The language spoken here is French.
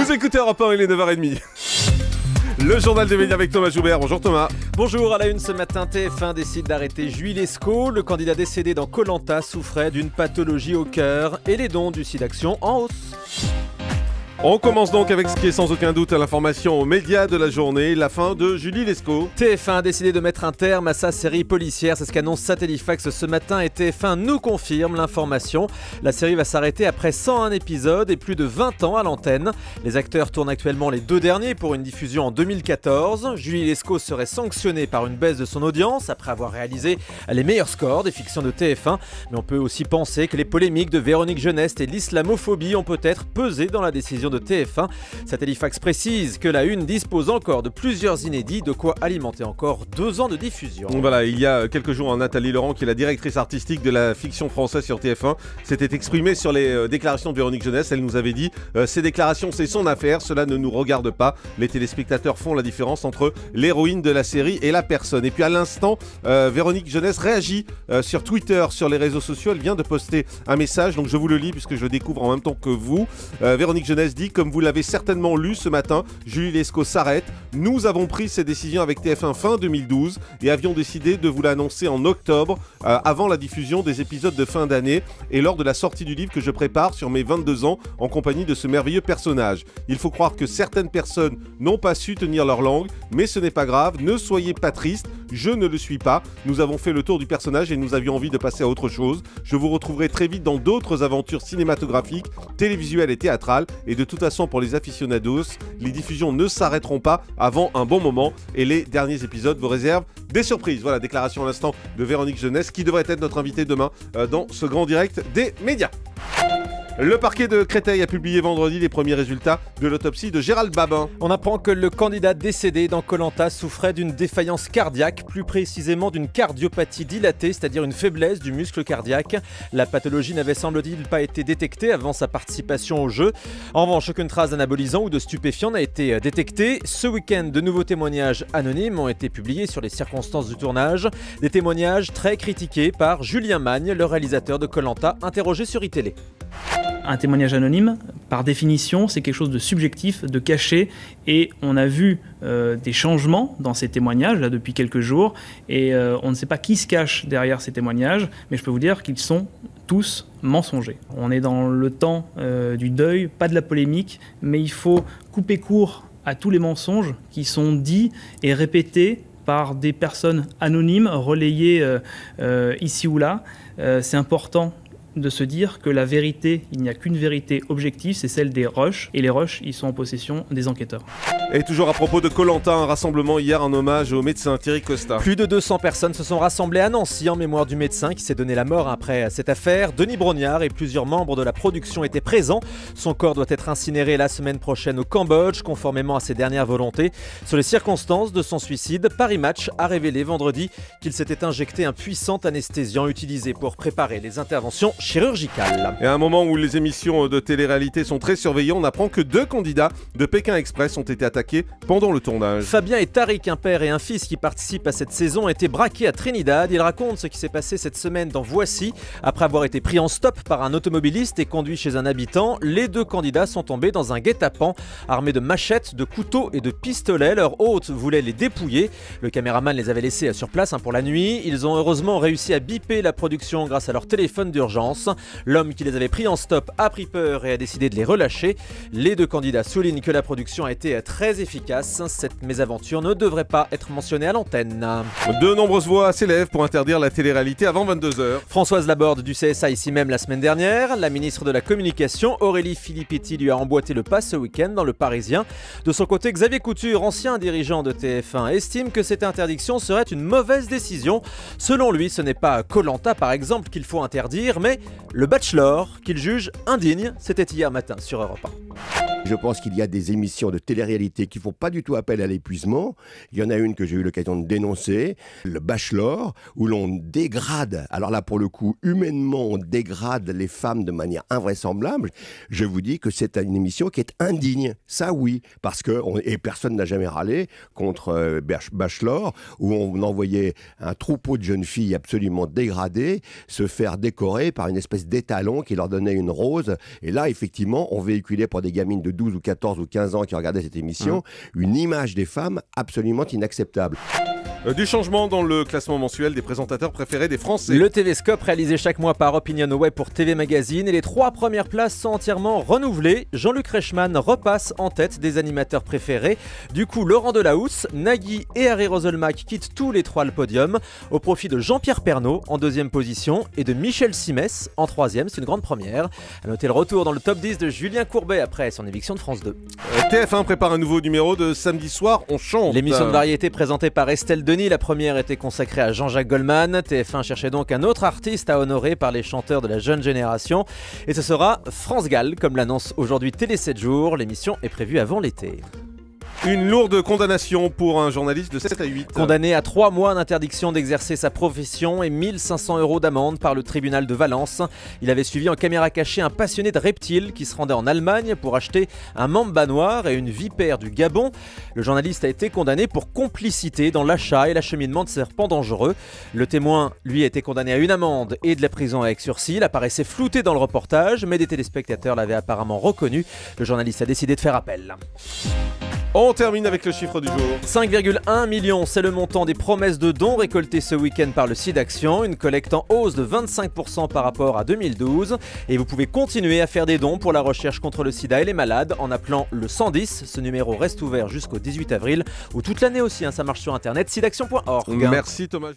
Vous écoutez Europe 1, il est 9h30. Le journal des médias avec Thomas Joubert. Bonjour Thomas. Bonjour, à la une ce matin, TF1 décide d'arrêter Julie Lescaut. Le candidat décédé dans Koh Lanta souffrait d'une pathologie au cœur et les dons du SIDAction en hausse. On commence donc avec ce qui est sans aucun doute l'information aux médias de la journée, la fin de Julie Lescaut. TF1 a décidé de mettre un terme à sa série policière, c'est ce qu'annonce Satellifax ce matin et TF1 nous confirme l'information. La série va s'arrêter après 101 épisodes et plus de 20 ans à l'antenne. Les acteurs tournent actuellement les 2 derniers pour une diffusion en 2014. Julie Lescaut serait sanctionnée par une baisse de son audience après avoir réalisé les meilleurs scores des fictions de TF1. Mais on peut aussi penser que les polémiques de Véronique Jeunesse et l'islamophobie ont peut-être pesé dans la décision de TF1. Satellifax précise que la Une dispose encore de plusieurs inédits, de quoi alimenter encore 2 ans de diffusion. Voilà, il y a quelques jours, Nathalie Laurent, qui est la directrice artistique de la fiction française sur TF1, s'était exprimée sur les déclarations de Véronique Jeunesse. Elle nous avait dit ces déclarations, c'est son affaire, cela ne nous regarde pas. Les téléspectateurs font la différence entre l'héroïne de la série et la personne. Et puis à l'instant, Véronique Jeunesse réagit sur Twitter, sur les réseaux sociaux. Elle vient de poster un message, donc je vous le lis puisque je le découvre en même temps que vous. Véronique Jeunesse dit: comme vous l'avez certainement lu ce matin, Julie Lescaut s'arrête. Nous avons pris ces décisions avec TF1 fin 2012 et avions décidé de vous l'annoncer en octobre, avant la diffusion des épisodes de fin d'année et lors de la sortie du livre que je prépare sur mes 22 ans en compagnie de ce merveilleux personnage. Il faut croire que certaines personnes n'ont pas su tenir leur langue, mais ce n'est pas grave, ne soyez pas tristes, je ne le suis pas. Nous avons fait le tour du personnage et nous avions envie de passer à autre chose. Je vous retrouverai très vite dans d'autres aventures cinématographiques, télévisuelles et théâtrales, et de toute façon pour les aficionados, les diffusions ne s'arrêteront pas avant un bon moment et les derniers épisodes vous réservent des surprises. Voilà, déclaration à l'instant de Véronique Jeunesse qui devrait être notre invitée demain dans ce grand direct des médias. Le parquet de Créteil a publié vendredi les premiers résultats de l'autopsie de Gérald Babin. On apprend que le candidat décédé dans Koh Lanta souffrait d'une défaillance cardiaque, plus précisément d'une cardiopathie dilatée, c'est-à-dire une faiblesse du muscle cardiaque. La pathologie n'avait semble-t-il pas été détectée avant sa participation au jeu. En revanche, aucune trace d'anabolisant ou de stupéfiant n'a été détectée. Ce week-end, de nouveaux témoignages anonymes ont été publiés sur les circonstances du tournage. Des témoignages très critiqués par Julien Magne, le réalisateur de Koh Lanta, interrogé sur iTélé. Un témoignage anonyme, par définition, c'est quelque chose de subjectif, de caché, et on a vu des changements dans ces témoignages là depuis quelques jours, et on ne sait pas qui se cache derrière ces témoignages, mais je peux vous dire qu'ils sont tous mensongers. On est dans le temps du deuil, pas de la polémique, mais il faut couper court à tous les mensonges qui sont dits et répétés par des personnes anonymes, relayées ici ou là. C'est important de se dire que la vérité, il n'y a qu'une vérité objective, c'est celle des rushs, et les rushs, ils sont en possession des enquêteurs. Et toujours à propos de Koh Lanta, un rassemblement hier en hommage au médecin Thierry Costa. Plus de 200 personnes se sont rassemblées à Nancy en mémoire du médecin qui s'est donné la mort après cette affaire. Denis Brognard et plusieurs membres de la production étaient présents. Son corps doit être incinéré la semaine prochaine au Cambodge, conformément à ses dernières volontés. Sur les circonstances de son suicide, Paris Match a révélé vendredi qu'il s'était injecté un puissant anesthésiant utilisé pour préparer les interventions chirurgicales. Et à un moment où les émissions de télé-réalité sont très surveillées, on apprend que 2 candidats de Pékin Express ont été attaqués pendant le tournage. Fabien et Tariq, un père et un fils qui participent à cette saison, ont été braqués à Trinidad. Ils racontent ce qui s'est passé cette semaine dans Voici. Après avoir été pris en stop par un automobiliste et conduit chez un habitant, les 2 candidats sont tombés dans un guet-apens. Armés de machettes, de couteaux et de pistolets, leur hôte voulait les dépouiller. Le caméraman les avait laissés sur place pour la nuit. Ils ont heureusement réussi à biper la production grâce à leur téléphone d'urgence. L'homme qui les avait pris en stop a pris peur et a décidé de les relâcher. Les 2 candidats soulignent que la production a été très efficace. Cette mésaventure ne devrait pas être mentionnée à l'antenne. De nombreuses voix s'élèvent pour interdire la télé-réalité avant 22h. Françoise Laborde du CSA ici même la semaine dernière. La ministre de la Communication, Aurélie Filippetti, lui a emboîté le pas ce week-end dans Le Parisien. De son côté, Xavier Couture, ancien dirigeant de TF1, estime que cette interdiction serait une mauvaise décision. Selon lui, ce n'est pas Koh Lanta par exemple qu'il faut interdire, mais le Bachelor, qu'il juge indigne. C'était hier matin sur Europe 1. Je pense qu'il y a des émissions de télé-réalité qui ne font pas du tout appel à l'épuisement. Il y en a une que j'ai eu l'occasion de dénoncer, le Bachelor, où l'on dégrade, alors là pour le coup, humainement, on dégrade les femmes de manière invraisemblable. Je vous dis que c'est une émission qui est indigne. Ça oui, parce que, et personne n'a jamais râlé contre Bachelor, où on envoyait un troupeau de jeunes filles absolument dégradées se faire décorer par une espèce d'étalon qui leur donnait une rose. Et là, effectivement, on véhiculait pour des gamines de 12 ou 14 ou 15 ans qui regardaient cette émission, une image des femmes absolument inacceptable. Du changement dans le classement mensuel des présentateurs préférés des Français. Le TV Scope réalisé chaque mois par Opinion Web pour TV Magazine et les 3 premières places sont entièrement renouvelées. Jean-Luc Reichmann repasse en tête des animateurs préférés. Du coup, Laurent Delahousse, Nagui et Harry Roselmack quittent tous les 3 le podium au profit de Jean-Pierre Pernaut en 2e position et de Michel Simès en 3e. C'est une grande première. À noter le retour dans le top 10 de Julien Courbet après son éviction de France 2. TF1 prépare un nouveau numéro de Samedi soir, on chante. L'émission de variété présentée par Estelle Denis, la première était consacrée à Jean-Jacques Goldman. TF1 cherchait donc un autre artiste à honorer par les chanteurs de la jeune génération. Et ce sera France Gall, comme l'annonce aujourd'hui Télé 7 jours. L'émission est prévue avant l'été. Une lourde condamnation pour un journaliste de 7 à 8. Condamné à 3 mois d'interdiction d'exercer sa profession et 1500 € d'amende par le tribunal de Valence. Il avait suivi en caméra cachée un passionné de reptiles qui se rendait en Allemagne pour acheter un mamba noir et une vipère du Gabon. Le journaliste a été condamné pour complicité dans l'achat et l'acheminement de serpents dangereux. Le témoin, lui, a été condamné à une amende et de la prison avec sursis. Il apparaissait flouté dans le reportage, mais des téléspectateurs l'avaient apparemment reconnu. Le journaliste a décidé de faire appel. On termine avec le chiffre du jour. 5,1 millions, c'est le montant des promesses de dons récoltées ce week-end par le SIDAction, une collecte en hausse de 25% par rapport à 2012. Et vous pouvez continuer à faire des dons pour la recherche contre le sida et les malades en appelant le 110. Ce numéro reste ouvert jusqu'au 18 avril ou toute l'année aussi, ça marche sur internet, sidaction.org. Merci Thomas.